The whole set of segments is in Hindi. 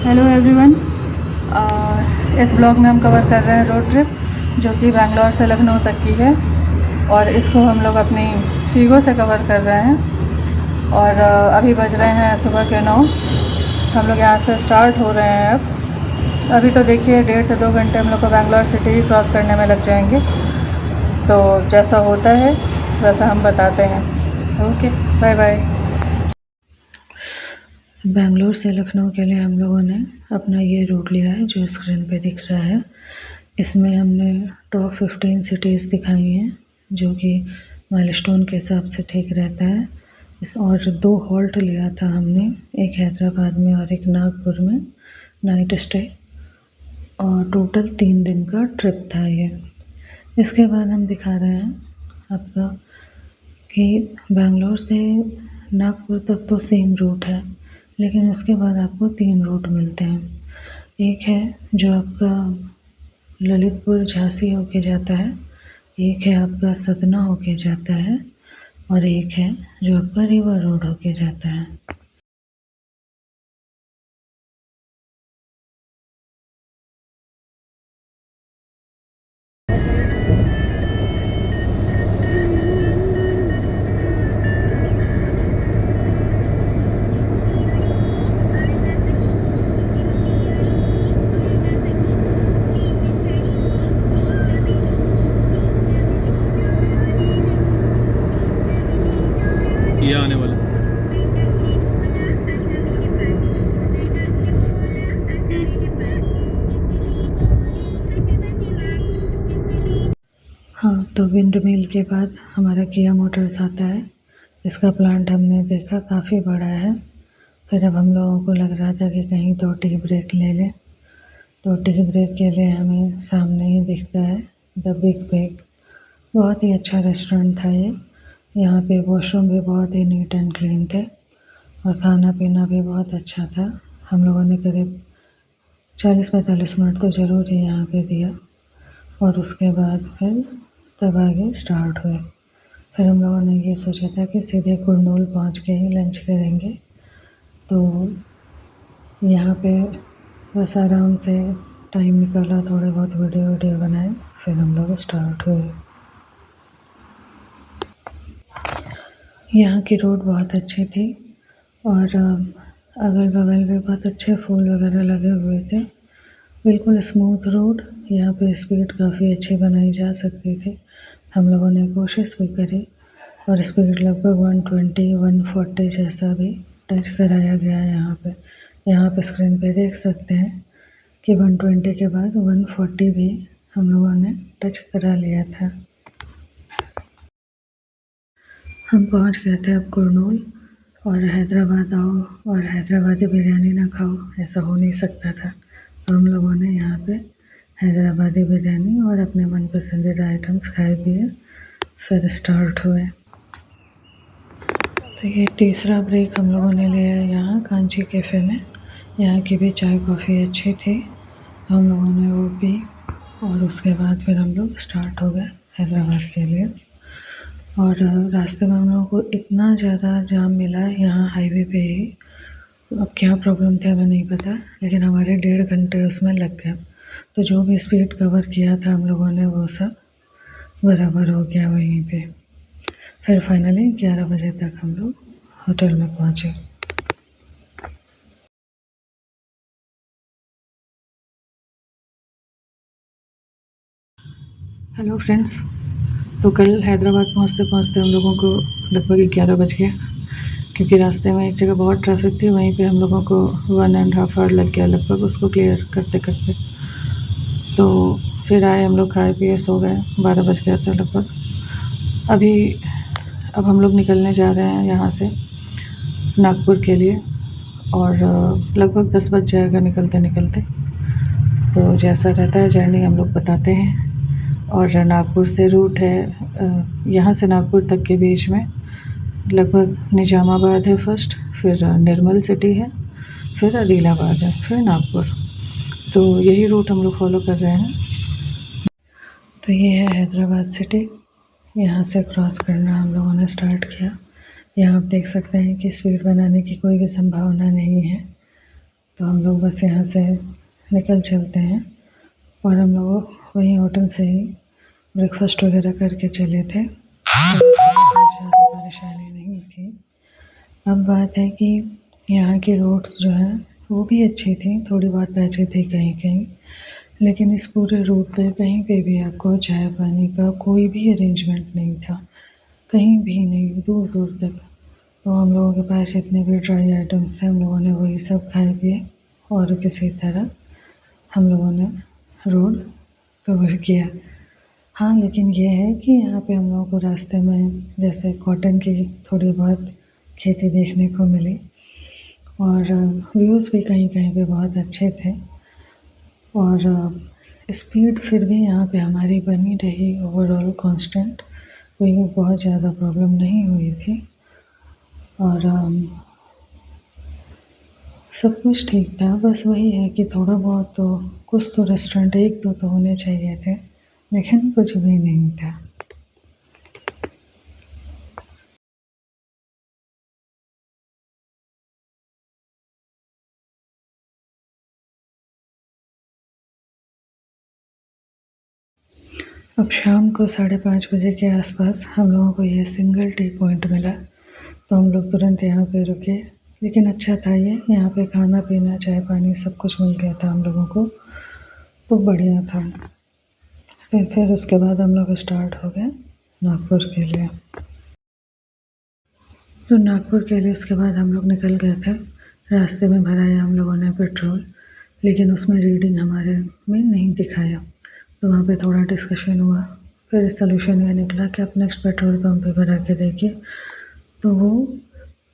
Hello everyone. इस ब्लॉग में हम कवर कर रहे हैं रोड ट्रिप जो कि बेंगलोर से लखनऊ तक की है, और इसको हम लोग अपनी फीगो से कवर कर रहे हैं। और अभी बज रहे हैं सुबह के 9। हम लोग यहाँ से स्टार्ट हो रहे हैं अब। अभी तो देखिए 1.5 से 2 घंटे हम लोग को बेंगलोर सिटी क्रॉस करने में लग जाएंगे। तो जैसा होता है वैसा हम बताते हैं। Okay, bye bye. बेंगलोर से लखनऊ के लिए हम लोगों ने अपना ये रूट लिया है जो स्क्रीन पे दिख रहा है। इसमें हमने टॉप 15 सिटीज़ दिखाई हैं जो कि माइलस्टोन के हिसाब से ठीक रहता है। और 2 हॉल्ट लिया था हमने, एक हैदराबाद में और एक नागपुर में नाइट स्टे, और टोटल 3 दिन का ट्रिप था ये। इसके बाद हम दिखा रहे हैं आपका कि बेंगलोर से नागपुर तक तो सेम रूट है, लेकिन उसके बाद आपको 3 रूट मिलते हैं। एक है जो आपका ललितपुर झांसी होके जाता है, एक है आपका सतना होके जाता है, और एक है जो आपका रिवर रोड होके जाता है। ये आने वाला। हाँ, तो विंड मिल के बाद हमारा किया मोटर्स आता है। इसका प्लांट हमने देखा काफ़ी बड़ा है। फिर अब हम लोगों को लग रहा था कि कहीं तो टी ब्रेक ले लें, तो टी ब्रेक के लिए हमें सामने ही दिखता है द बिग बैग। बहुत ही अच्छा रेस्टोरेंट था ये। यहाँ पे वॉशरूम भी बहुत ही नीट एंड क्लीन थे और खाना पीना भी बहुत अच्छा था। हम लोगों ने करीब 40-45 मिनट तो ज़रूर ही यहाँ पे दिया, और उसके बाद फिर तब आगे स्टार्ट हुए। फिर हम लोगों ने ये सोचा था कि सीधे कुरनूल पहुँच के ही लंच करेंगे, तो यहाँ पे बस आराम से टाइम निकाला, थोड़े बहुत वीडियो बनाए, फिर हम लोग स्टार्ट हुए। यहाँ की रोड बहुत अच्छी थी और अगल बगल भी बहुत अच्छे फूल वगैरह लगे हुए थे। बिल्कुल स्मूथ रोड। यहाँ पे स्पीड काफ़ी अच्छी बनाई जा सकती थी। हम लोगों ने कोशिश भी करी और स्पीड लगभग 120-140 जैसा भी टच कराया गया है यहाँ पे। यहाँ पे स्क्रीन पे देख सकते हैं कि 120 के बाद 140 भी हम लोगों ने टच करा लिया था। हम पहुँच गए थे अब कुरनूल, और हैदराबाद आओ और हैदराबादी बिरयानी ना खाओ, ऐसा हो नहीं सकता था। तो हम लोगों ने यहाँ पे हैदराबादी बिरयानी और अपने मन पसंदीदा आइटम्स खाए पिए, फिर स्टार्ट हुए। तो ये तीसरा ब्रेक हम लोगों ने लिया यहाँ कांची कैफ़े में। यहाँ की भी चाय कॉफ़ी अच्छी थी, तो हम लोगों ने वो पी, और उसके बाद फिर हम लोग स्टार्ट हो गए हैदराबाद के लिए। और रास्ते में हम लोगों को इतना ज़्यादा जाम मिला यहाँ हाईवे पे ही। अब क्या प्रॉब्लम थी हमें नहीं पता, लेकिन हमारे 1.5 घंटे उसमें लग गए। तो जो भी स्पीड कवर किया था हम लोगों ने वो सब बराबर हो गया वहीं पे। फिर फाइनली 11 बजे तक हम लोग होटल में पहुँचे। Hello friends. तो कल हैदराबाद पहुंचते पहुंचते हम लोगों को लगभग 11 बज गया, क्योंकि रास्ते में एक जगह बहुत ट्रैफिक थी। वहीं पे हम लोगों को 1.5 आवर लग गया लगभग उसको क्लियर करते करते। तो फिर आए हम लोग, खाए पिए सो गए। 12 बज गया था लगभग। अब हम लोग निकलने जा रहे हैं यहाँ से नागपुर के लिए, और लगभग 10 बज जाएगा निकलते निकलते। तो जैसा रहता है जर्नी हम लोग बताते हैं। और नागपुर से रूट है, यहाँ से नागपुर तक के बीच में लगभग निजामाबाद है फर्स्ट, फिर निर्मल सिटी है, फिर आदिलाबाद है, फिर नागपुर। तो यही रूट हम लोग फॉलो कर रहे हैं। तो ये है हैदराबाद सिटी। यहाँ से क्रॉस करना हम लोगों ने स्टार्ट किया। यहाँ आप देख सकते हैं कि स्पीड बनाने की कोई भी संभावना नहीं है। तो हम लोग बस यहाँ से निकल चलते हैं। और हम लोग वहीं होटल से ही ब्रेकफास्ट वगैरह करके चले थे, तो ज़्यादा परेशानी नहीं थी। अब बात है कि यहाँ की रोड्स जो हैं वो भी अच्छी थी, थोड़ी बहुत पैची थी कहीं कहीं, लेकिन इस पूरे रूट पे कहीं पे भी आपको चाय पानी का कोई भी अरेंजमेंट नहीं था, कहीं भी नहीं, दूर दूर तक। तो हम लोगों के पास जितने भी ड्राई आइटम्स थे हम लोगों ने वही सब खाए पिए और किसी तरह हम लोगों ने रोड कवर किया। हाँ, लेकिन ये है कि यहाँ पे हम लोगों को रास्ते में जैसे कॉटन की थोड़ी बहुत खेती देखने को मिली और व्यूज़ भी कहीं कहीं पे बहुत अच्छे थे। और स्पीड फिर भी यहाँ पे हमारी बनी रही ओवरऑल कांस्टेंट, कोई बहुत ज़्यादा प्रॉब्लम नहीं हुई थी। और सब कुछ ठीक था, बस वही है कि थोड़ा बहुत तो कुछ तो रेस्टोरेंट एक दो तो होने चाहिए थे, लेकिन कुछ भी नहीं था। अब शाम को 5:30 बजे के आसपास हम लोगों को ये सिंगल टी पॉइंट मिला, तो हम लोग तुरंत यहाँ पे रुके। लेकिन अच्छा था ये, यहाँ पे खाना पीना चाय पानी सब कुछ मिल गया था हम लोगों को, तो बढ़िया था। फिर उसके बाद हम लोग स्टार्ट हो गए नागपुर के लिए। तो नागपुर के लिए उसके बाद हम लोग निकल गए थे। रास्ते में भराया हम लोगों ने पेट्रोल, लेकिन उसमें रीडिंग हमारे में नहीं दिखाया, तो वहाँ पे थोड़ा डिस्कशन हुआ। फिर सॉल्यूशन ये निकला कि आप नेक्स्ट पेट्रोल पंप पे भरा के देखिए, तो वो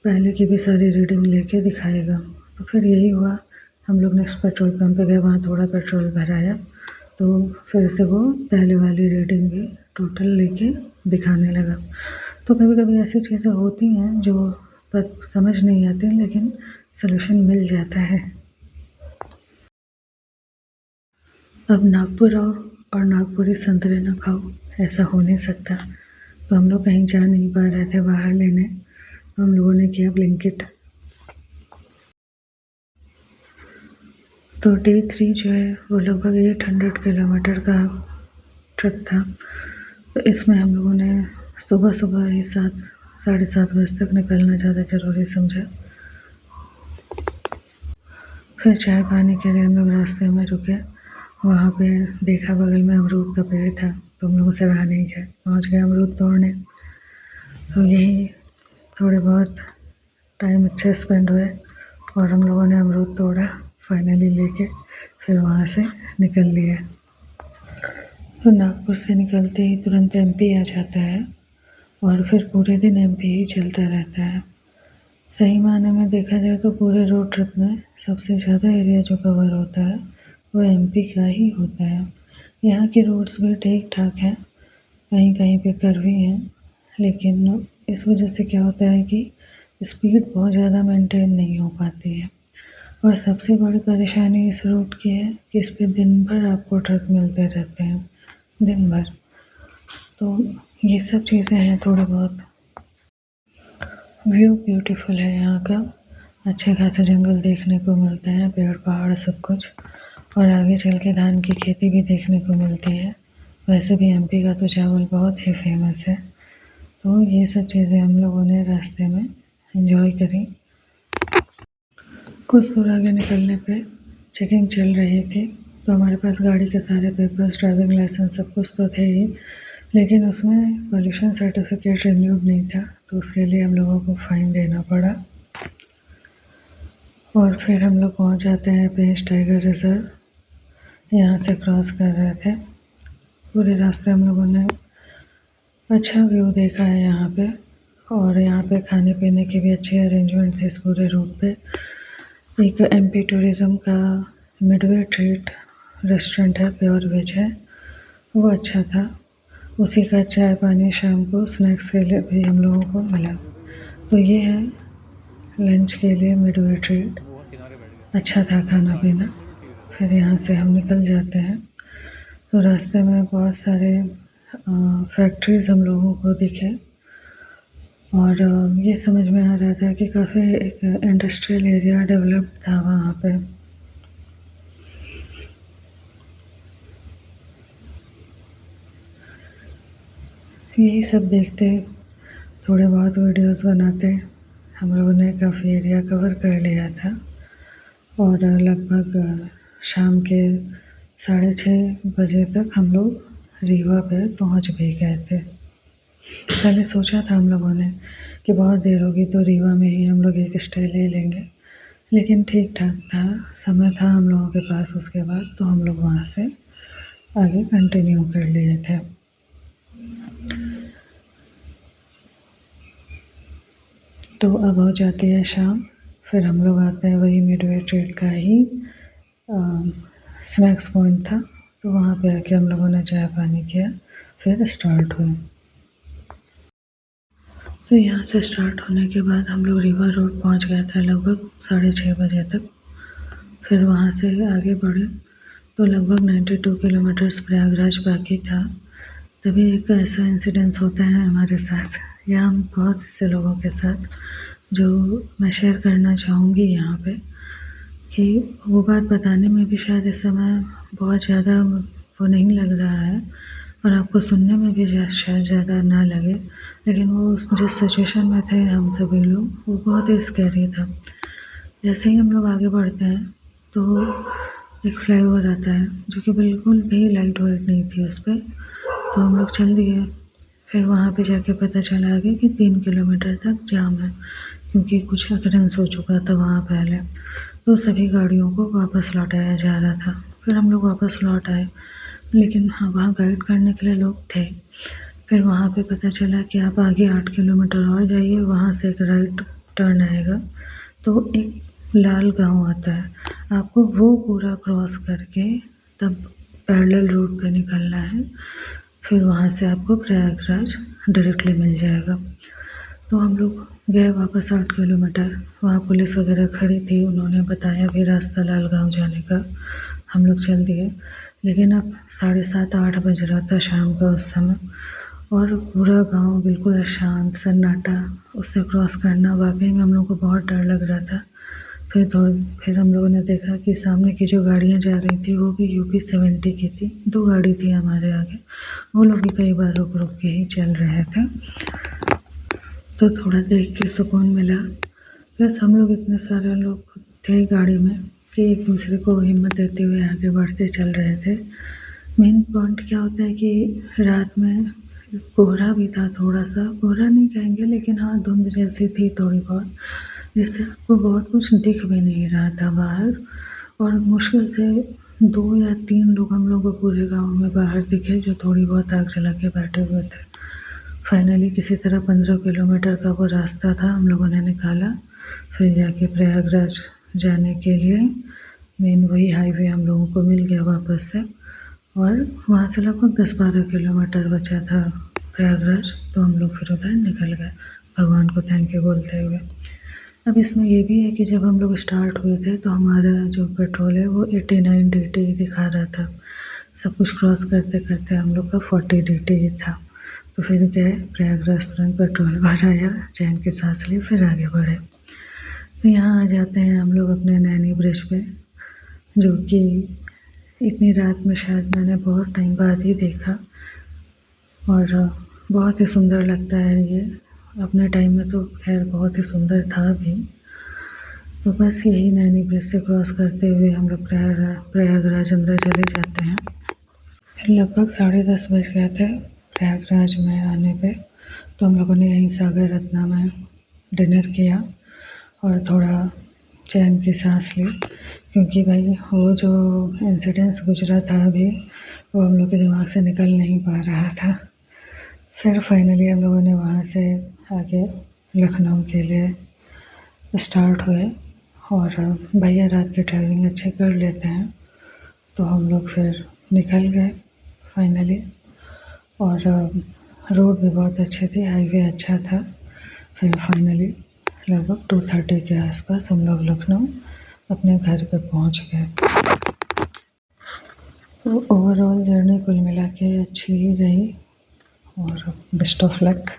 पहले की भी सारी रीडिंग लेके दिखाएगा। तो फिर यही हुआ, हम लोग नेक्स्ट पेट्रोल पंप पे गए, वहाँ थोड़ा पेट्रोल भराया, तो फिर से वो पहले वाली रीडिंग भी टोटल लेके दिखाने लगा। तो कभी कभी ऐसी चीज़ें होती हैं जो समझ नहीं आती, लेकिन सॉल्यूशन मिल जाता है। अब नागपुर आओ और नागपुरी संतरे ना खाओ, ऐसा हो नहीं सकता। तो हम लोग कहीं जा नहीं पा रहे थे बाहर लेने, तो हम लोगों ने किया ब्लिंकिट। तो डे 3 जो है वो लगभग 800 किलोमीटर का ट्रिप था। तो इसमें हम लोगों ने सुबह सुबह ही 7-7:30 बजे तक निकलना ज़्यादा ज़रूरी समझा। फिर चाय पानी के लिए हम लोग रास्ते में रुके, वहाँ पे देखा बगल में अमरूद का पेड़ था, तो हम लोग उसे रहा नहीं गया, पहुँच गए अमरूद तोड़ने। तो यही थोड़े बहुत टाइम अच्छे स्पेंड हुए और हम लोगों ने अमरूद तोड़ा फाइनली लेके, फिर वहाँ से निकल लिए। तो नागपुर से निकलते ही तुरंत एमपी आ जाता है और फिर पूरे दिन एमपी ही चलता रहता है। सही मायने में देखा जाए तो पूरे रोड ट्रिप में सबसे ज़्यादा एरिया जो कवर होता है वो एमपी का ही होता है। यहाँ की रोड्स भी ठीक ठाक हैं, कहीं कहीं पे कर्वी हैं, लेकिन इस वजह से क्या होता है कि स्पीड बहुत ज़्यादा मेंटेन नहीं हो पाती है। और सबसे बड़ी परेशानी इस रूट की है कि इस पे दिन भर आपको ट्रक मिलते रहते हैं, दिन भर। तो ये सब चीज़ें हैं थोड़ी बहुत। व्यू ब्यूटीफुल है यहाँ का, अच्छे खासे जंगल देखने को मिलते हैं, पेड़ पहाड़ सब कुछ, और आगे चल के धान की खेती भी देखने को मिलती है। वैसे भी एमपी का तो चावल बहुत ही फेमस है। तो ये सब चीज़ें हम लोगों ने रास्ते में एंजॉय करी। कुछ दूर आगे निकलने पे चेकिंग चल रही थी, तो हमारे पास गाड़ी के सारे पेपर्स, ड्राइविंग लाइसेंस सब कुछ तो थे ही, लेकिन उसमें पॉल्यूशन सर्टिफिकेट रिन्यूड नहीं था, तो उसके लिए हम लोगों को फ़ाइन देना पड़ा। और फिर हम लोग पहुंच जाते हैं पेंच टाइगर रिजर्व, यहाँ से क्रॉस कर रहे थे। पूरे रास्ते हम लोगों ने अच्छा व्यू देखा है यहाँ पे, और यहाँ पे खाने पीने की भी अच्छी अरेंजमेंट थे इस पूरे रूट पे। एक एमपी टूरिज़्म का मिडवे ट्रीट रेस्टोरेंट है, प्योर वेज है, वो अच्छा था। उसी का चाय पानी शाम को स्नैक्स के लिए भी हम लोगों को मिला। तो ये है लंच के लिए मिडवे ट्रीट, अच्छा था खाना पीना। फिर यहाँ से हम निकल जाते हैं। तो रास्ते में बहुत सारे फैक्ट्रीज़ हम लोगों को दिखे, और ये समझ में आ रहा था कि काफ़ी एक इंडस्ट्रियल एरिया डेवलप था वहाँ पे। यही सब देखते, थोड़े बहुत वीडियोस बनाते हम लोगों ने काफ़ी एरिया कवर कर लिया था और लगभग शाम के 6:30 बजे तक हम लोग रीवा पे पहुंच भी गए थे। पहले सोचा था हम लोगों ने कि बहुत देर होगी तो रीवा में ही हम लोग एक स्टे ले लेंगे, लेकिन ठीक ठाक था, समय था हम लोगों के पास उसके बाद, तो हम लोग वहाँ से आगे कंटिन्यू कर लिए थे। तो अब हो जाती है शाम, फिर हम लोग आते हैं वही मिडवे ट्रेड का ही स्नैक्स पॉइंट था, तो वहाँ पे आके हम लोगों ने चाय पानी किया, फिर स्टार्ट हुए। तो यहाँ से स्टार्ट होने के बाद हम लोग रीवा रोड पहुँच गए थे लगभग 6:30 बजे तक। फिर वहाँ से आगे बढ़े तो लगभग 92 किलोमीटर्स प्रयागराज बाकी था। तभी एक ऐसा इंसिडेंस होता है हमारे साथ या हम बहुत से लोगों के साथ, जो मैं शेयर करना चाहूँगी यहाँ पे, कि वो बात बताने में भी शायद इस समय बहुत ज़्यादा वो नहीं लग रहा है और आपको सुनने में भी शायद ज़्यादा ना लगे, लेकिन वो जिस सिचुएशन में थे हम सभी लोग, वो बहुत ही स्कैरी था। जैसे ही हम लोग आगे बढ़ते हैं तो एक फ्लाईओवर आता है जो कि बिल्कुल भी लाइट वेट नहीं थी उस पर, तो हम लोग चल दिए। फिर वहाँ पे जाके पता चला आगे कि 3 किलोमीटर तक जाम है, क्योंकि कुछ एक्सीडेंस हो चुका था वहाँ पहले, तो सभी गाड़ियों को वापस लौटाया जा रहा था। फिर हम लोग वापस लौट आए, लेकिन हाँ वहाँ गाइड करने के लिए लोग थे। फिर वहाँ पे पता चला कि आप आगे 8 किलोमीटर और जाइए, वहाँ से एक राइट टर्न आएगा तो एक लाल गांव आता है, आपको वो पूरा क्रॉस करके तब पैरेलल रोड पे निकलना है। फिर वहाँ से आपको प्रयागराज डायरेक्टली मिल जाएगा। तो हम लोग गए वापस 8 किलोमीटर, वहाँ पुलिस वगैरह खड़ी थी, उन्होंने बताया भी रास्ता लाल गांव जाने का, हम लोग चल दिए। लेकिन अब 7:30-8 बज रहा था शाम का उस समय, और पूरा गांव बिल्कुल शांत सन्नाटा, उससे क्रॉस करना वाकई में हम लोग को बहुत डर लग रहा था। फिर हम लोगों ने देखा कि सामने की जो गाड़ियाँ जा रही थी वो भी UP 70 की थी, 2 गाड़ी थी हमारे आगे, वो लोग भी कई बार रुक रुक के ही चल रहे थे, तो थोड़ा देख के सुकून मिला। प्लस हम लोग इतने सारे लोग थे गाड़ी में कि एक दूसरे को हिम्मत देते हुए आगे बढ़ते चल रहे थे। मेन पॉइंट क्या होता है कि रात में कोहरा भी था, थोड़ा सा कोहरा नहीं कहेंगे लेकिन हाँ धुंध जैसी थी थोड़ी बहुत, जिससे आपको बहुत कुछ दिख भी नहीं रहा था बाहर, और मुश्किल से 2 या 3 लोग हम लोग को पूरे गांव में बाहर दिखे जो थोड़ी बहुत आग जला के बैठे हुए थे। फाइनली किसी तरह 15 किलोमीटर का वो रास्ता था हम लोगों ने निकाला, फिर जाके प्रयागराज जाने के लिए मेन वही हाईवे हम लोगों को मिल गया वापस से, और वहाँ से लगभग 10-12 किलोमीटर बचा था प्रयागराज, तो हम लोग फिर उधर निकल गए भगवान को थैंक यू बोलते हुए। अब इसमें ये भी है कि जब हम लोग स्टार्ट हुए थे तो हमारा जो पेट्रोल है वो 89 DT दिखा रहा था, सब कुछ क्रॉस करते करते हम लोग का 40 DT था। तो फिर गए प्रयागराज, तुरंत पेट्रोल भराया, चैन की सांस ली, फिर आगे बढ़े। तो यहाँ आ जाते हैं हम लोग अपने नैनी ब्रिज पे, जो कि इतनी रात में शायद मैंने बहुत टाइम बाद ही देखा, और बहुत ही सुंदर लगता है ये। अपने टाइम में तो खैर बहुत ही सुंदर था भी। तो बस यही नैनी ब्रिज से क्रॉस करते हुए हम लोग प्रयागराज अंदर चले जाते हैं। फिर लगभग 10:30 बज गए थे प्रयागराज में आने पे, तो हम लोगों ने यहीं सागर रत्ना में डिनर किया और थोड़ा चैन की सांस ली, क्योंकि भाई वो जो इंसिडेंस गुजरा था अभी, वो हम लोग के दिमाग से निकल नहीं पा रहा था। फिर फाइनली हम लोगों ने वहाँ से आगे लखनऊ के लिए स्टार्ट हुए, और भैया रात की ड्राइविंग अच्छे कर लेते हैं, तो हम लोग फिर निकल गए फाइनली। और रोड भी बहुत अच्छी थी, हाईवे अच्छा था। फिर फाइनली लगभग 2:30 के आसपास हम लोग लखनऊ अपने घर पे पहुंच गए। तो ओवरऑल जर्नी कुल मिला के अच्छी ही रही, और बेस्ट ऑफ लक।